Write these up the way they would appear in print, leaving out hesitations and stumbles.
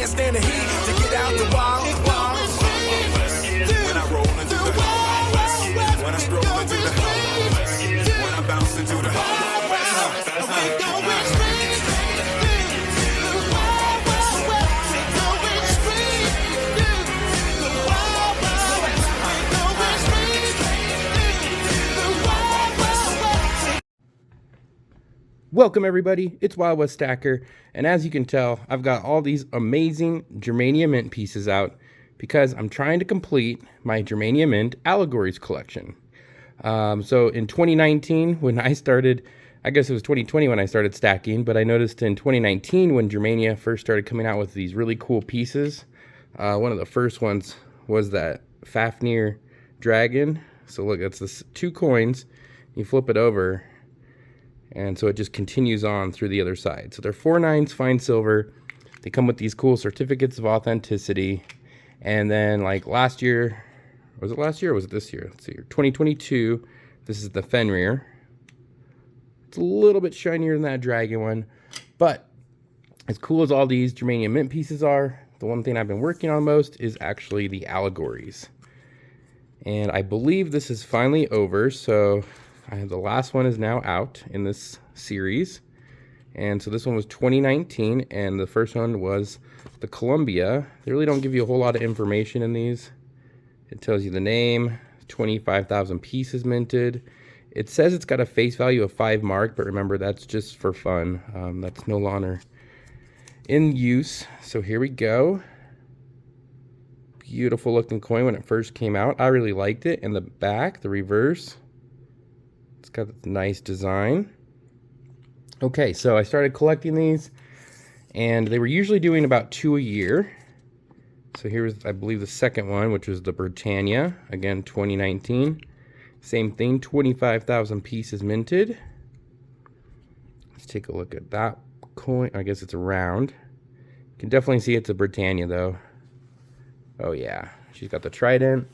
can't stand the heat to get out the wild. When I roll into the Wild West, when I stroll into the when I bounce into the Wild West, we're going straight to the Wild West. We're going straight to the Wild West. We're going straight to the Wild West. Welcome everybody, it's Wild West Stacker, and as you can tell, I've got all these amazing Germania Mint pieces out because I'm trying to complete my Germania Mint Allegories collection. So in 2019, when I started, I guess it was 2020 when I started stacking, but I noticed in 2019 when Germania first started coming out with these really cool pieces, one of the first ones was that Fafnir dragon. So look, it's this 2 coins, you flip it over, and so it just continues on through the other side. So they're 4/9 fine silver. They come with these cool certificates of authenticity. And then like last year, was it last year or was it this year? Let's see here, 2022, this is the Fenrir. It's a little bit shinier than that dragon one, but as cool as all these Germania Mint pieces are, the one thing I've been working on most is actually the allegories. And I believe this is finally over, so the last one is now out in this series. And so this one was 2019, and the first one was the Columbia. They really don't give you a whole lot of information in these. It tells you the name, 25,000 pieces minted. It says it's got a face value of 5 mark, but remember, that's just for fun. That's no longer in use. So here we go. Beautiful looking coin when it first came out. I really liked it. In the back, the reverse, it's got a nice design. Okay, so I started collecting these, and they were usually doing about 2 a year. So here's, I believe, the second one, which was the Britannia, again, 2019. Same thing, 25,000 pieces minted. Let's take a look at that coin. I guess it's a round. You can definitely see it's a Britannia, though. Oh, yeah. She's got the trident.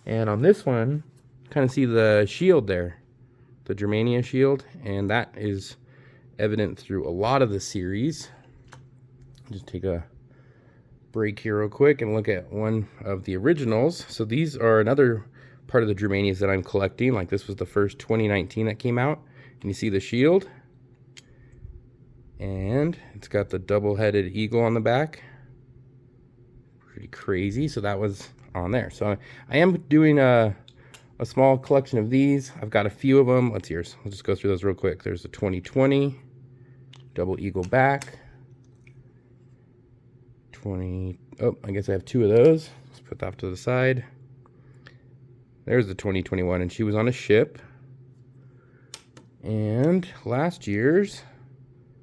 And on this one, kind of see the shield there. The Germania shield, and that is evident through a lot of the series. Just take a break here real quick and look at one of the originals. So these are another part of the Germanias that I'm collecting. Like this was the first 2019 that came out, and you see the shield, and it's got the double-headed eagle on the back. Pretty crazy. So that was on there. So I am doing a small collection of these. I've got a few of them. Let's see, we'll just go through those real quick. There's the 2020 double eagle back. Oh, I guess I have 2 of those. Let's put that off to the side. There's the 2021, and she was on a ship. And last year's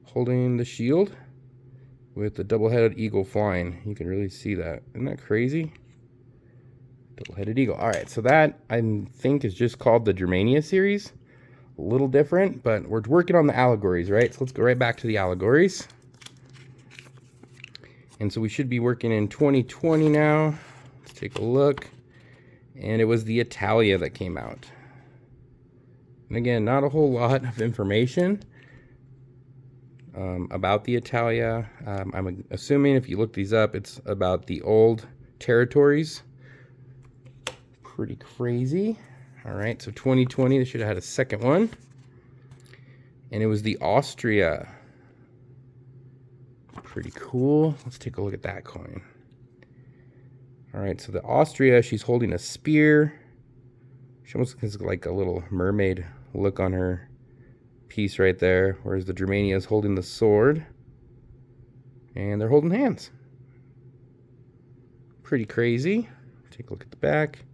holding the shield with the double-headed eagle flying. You can really see that. Isn't that crazy? Double-headed eagle. All right, so that I think is just called the Germania series. A little different, but we're working on the allegories, right? So let's go right back to the allegories. And so we should be working in 2020 now. Let's take a look. And it was the Italia that came out. And again, not a whole lot of information about the Italia. I'm assuming if you look these up, it's about the old territories. Pretty crazy. All right, so 2020, they should have had a second one. And it was the Austria. Pretty cool. Let's take a look at that coin. All right, so the Austria, she's holding a spear. She almost has like a little mermaid look on her piece right there, whereas the Germania is holding the sword. And they're holding hands. Pretty crazy. Take a look at the back.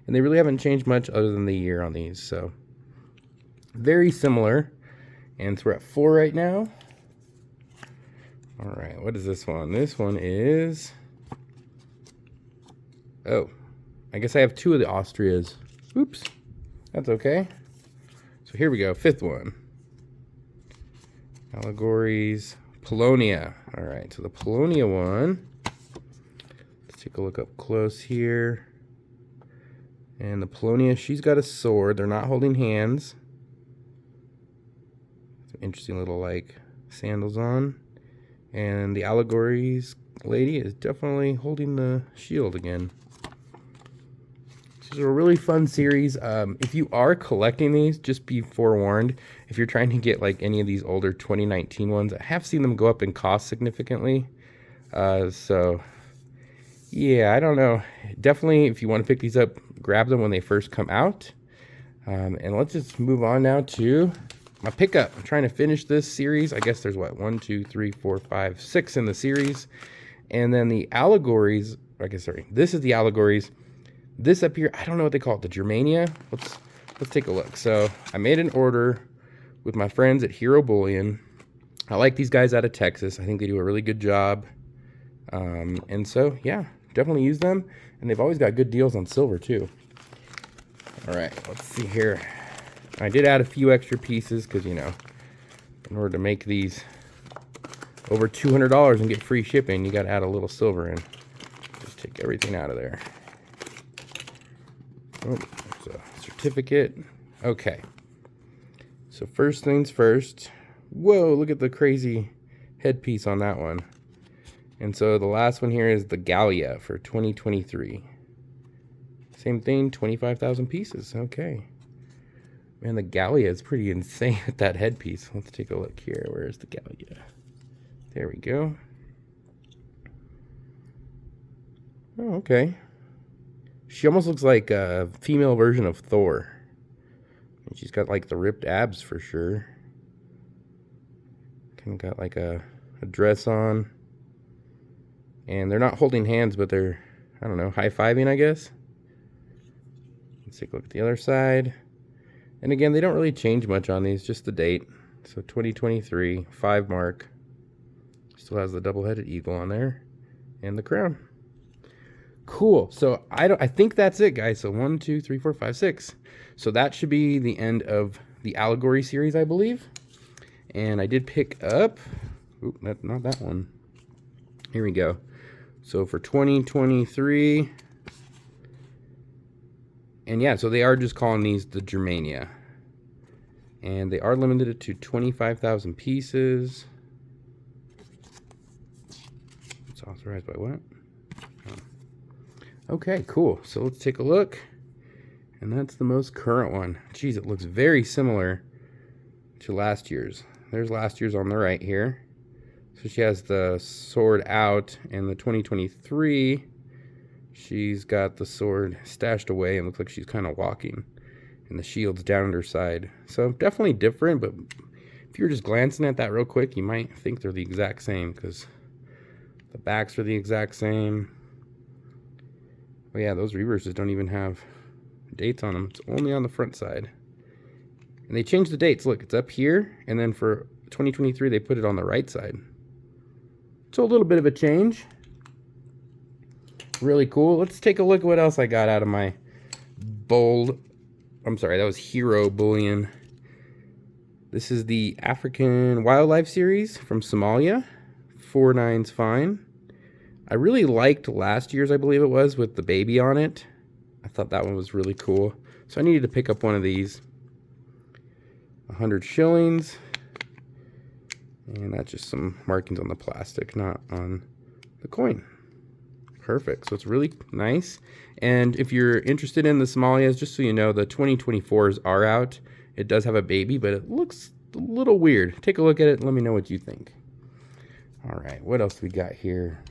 And they really haven't changed much other than the year on these, so very similar. And so we're at 4 right now. All right, what is this one? This one is, oh, I guess I have 2 of the Austrias. Oops, that's okay. So here we go, 5th one. Allegories, Polonia. All right, so the Polonia one, let's take a look up close here. And the Polonia, she's got a sword. They're not holding hands. Some interesting little like sandals on. And the Allegories lady is definitely holding the shield again. This is a really fun series. If you are collecting these, just be forewarned. If you're trying to get like any of these older 2019 ones, I have seen them go up in cost significantly. So yeah, I don't know. Definitely, if you want to pick these up, grab them when they first come out. And let's just move on now to my pickup. I'm trying to finish this series. I guess there's what, 1, 2, 3, 4, 5, 6 in the series. And then the Allegories, I guess, sorry, this is the Allegories. This up here, I don't know what they call it, the Germania. Let's take a look. So I made an order with my friends at Hero Bullion. I like these guys out of Texas. I think they do a really good job. And so, yeah, definitely use them. And they've always got good deals on silver, too. All right, let's see here. I did add a few extra pieces because, you know, in order to make these over $200 and get free shipping, you got to add a little silver in. Just take everything out of there. Oh, there's a certificate. Okay. So first things first. Whoa, look at the crazy headpiece on that one. And so the last one here is the Gallia for 2023. Same thing, 25,000 pieces. Okay. Man, the Gallia is pretty insane with that headpiece. Let's take a look here. Where is the Gallia? There we go. Oh, okay. She almost looks like a female version of Thor. And she's got like the ripped abs for sure. Kind of got like a dress on. And they're not holding hands, but they're, I don't know, high-fiving, I guess. Let's take a look at the other side. And again, they don't really change much on these, just the date. So 2023, 5 mark. Still has the double-headed eagle on there. And the crown. Cool. So I think that's it, guys. So 1, 2, 3, 4, 5, 6. So that should be the end of the Allegory series, I believe. And I did pick up... Oop, not that one. Here we go. So for 2023... And yeah, so they are just calling these the Germania. And they are limited to 25,000 pieces. It's authorized by what? Oh. Okay, cool. So let's take a look. And that's the most current one. Geez, it looks very similar to last year's. There's last year's on the right here. So she has the sword out, and the 2023... she's got the sword stashed away and looks like she's kind of walking. And the shield's down at her side. So definitely different, but if you're just glancing at that real quick, you might think they're the exact same because the backs are the exact same. Oh yeah, those reverses don't even have dates on them. It's only on the front side. And they changed the dates. Look, it's up here. And then for 2023, they put it on the right side. So a little bit of a change. Really cool. Let's take a look at what else I got out of my that was Hero Bullion. This is the African Wildlife series from Somalia. 4/9's fine. I really liked last year's, I believe it was, with the baby on it. I thought that one was really cool. So I needed to pick up one of these. 100 shillings. And that's just some markings on the plastic, not on the coin. Perfect. So it's really nice. And if you're interested in the Somalias, just so you know, the 2024s are out. It does have a baby, but it looks a little weird. Take a look at it and let me know what you think. All right, what else we got here?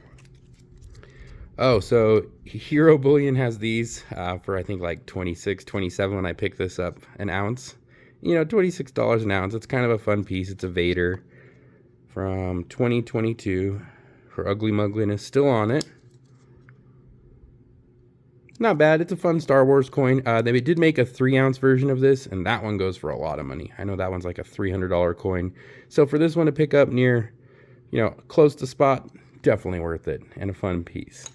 Oh, so Hero Bullion has these for I think like $26, $27 when I picked this up an ounce. You know, $26 an ounce. It's kind of a fun piece. It's a Vader from 2022. Her ugly mugliness still on it. Not bad. It's a fun Star Wars coin. They did make a 3-ounce version of this, and that one goes for a lot of money. I know that one's like a $300 coin. So for this one to pick up near, you know, close to spot, definitely worth it and a fun piece.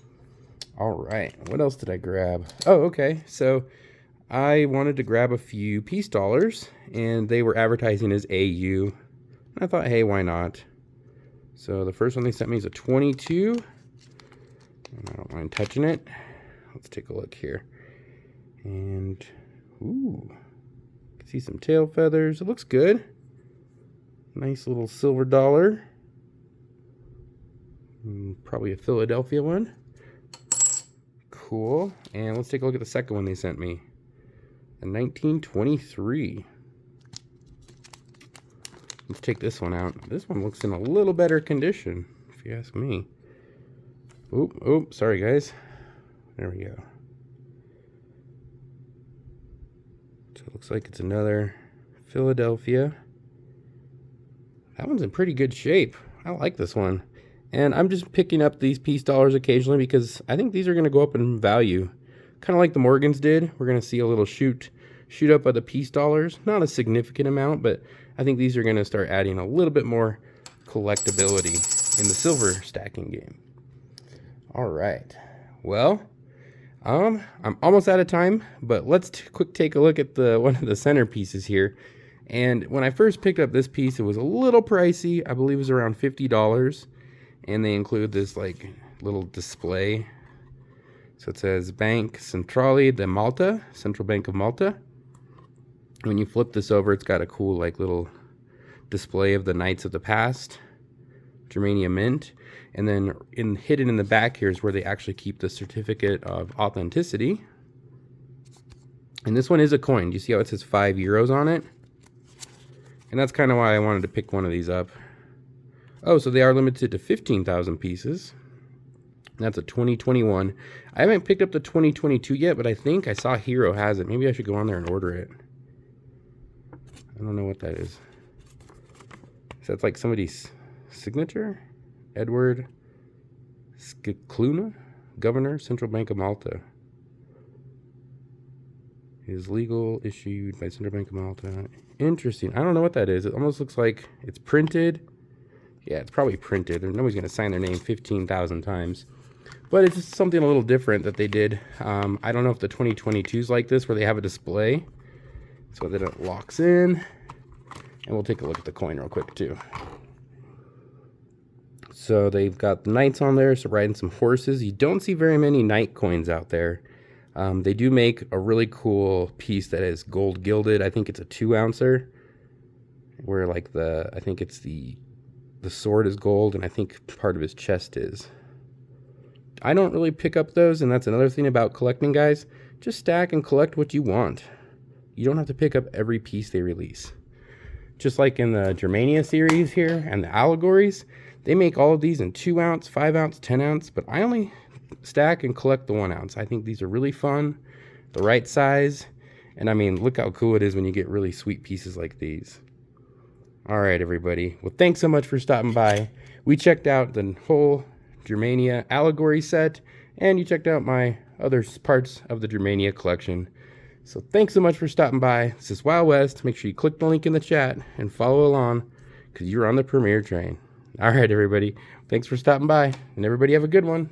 All right. What else did I grab? Oh, okay. So I wanted to grab a few peace dollars, and they were advertising as AU. And I thought, hey, why not? So the first one they sent me is a 22. And I don't mind touching it. Let's take a look here. And, ooh, see some tail feathers. It looks good. Nice little silver dollar. Probably a Philadelphia one. Cool. And let's take a look at the second one they sent me. A 1923. Let's take this one out. This one looks in a little better condition, if you ask me. Oop, sorry guys. There we go. So it looks like it's another Philadelphia. That one's in pretty good shape. I like this one. And I'm just picking up these piece dollars occasionally because I think these are going to go up in value. Kind of like the Morgans did. We're going to see a little shoot up of the piece dollars. Not a significant amount, but I think these are going to start adding a little bit more collectability in the silver stacking game. All right. Well, I'm almost out of time, but let's quick take a look at one of the centerpieces here. And when I first picked up this piece, it was a little pricey. I believe it was around $50. And they include this like little display. So it says Bank Centrale de Malta, Central Bank of Malta. When you flip this over, it's got a cool like little display of the Knights of the Past, Germania Mint. And then hidden in the back here is where they actually keep the certificate of authenticity. And this one is a coin. Do you see how it says €5 on it? And that's kind of why I wanted to pick one of these up. Oh, so they are limited to 15,000 pieces. That's a 2021. I haven't picked up the 2022 yet, but I think I saw Hero has it. Maybe I should go on there and order it. I don't know what that is. So that's like somebody's signature? Edward Scicluna, Governor, Central Bank of Malta. Is legal, issued by Central Bank of Malta. Interesting. I don't know what that is. It almost looks like it's printed. Yeah, it's probably printed. Nobody's going to sign their name 15,000 times. But it's just something a little different that they did. I don't know if the 2022 is like this, where they have a display so that it locks in. And we'll take a look at the coin real quick, too. So they've got the knights on there, so riding some horses. You don't see very many knight coins out there. They do make a really cool piece that is gold gilded. I think it's a 2-ouncer, where like I think it's the sword is gold, and I think part of his chest is. I don't really pick up those, and that's another thing about collecting, guys. Just stack and collect what you want. You don't have to pick up every piece they release. Just like in the Germania series here and the allegories, they make all of these in 2-ounce, 5-ounce, 10-ounce, but I only stack and collect the 1-ounce. I think these are really fun, the right size, and I mean, look how cool it is when you get really sweet pieces like these. All right, everybody. Well, thanks so much for stopping by. We checked out the whole Germania allegory set, and you checked out my other parts of the Germania collection. So thanks so much for stopping by. This is Wild West. Make sure you click the link in the chat and follow along, because you're on the premiere train. All right, everybody. Thanks for stopping by, and everybody have a good one.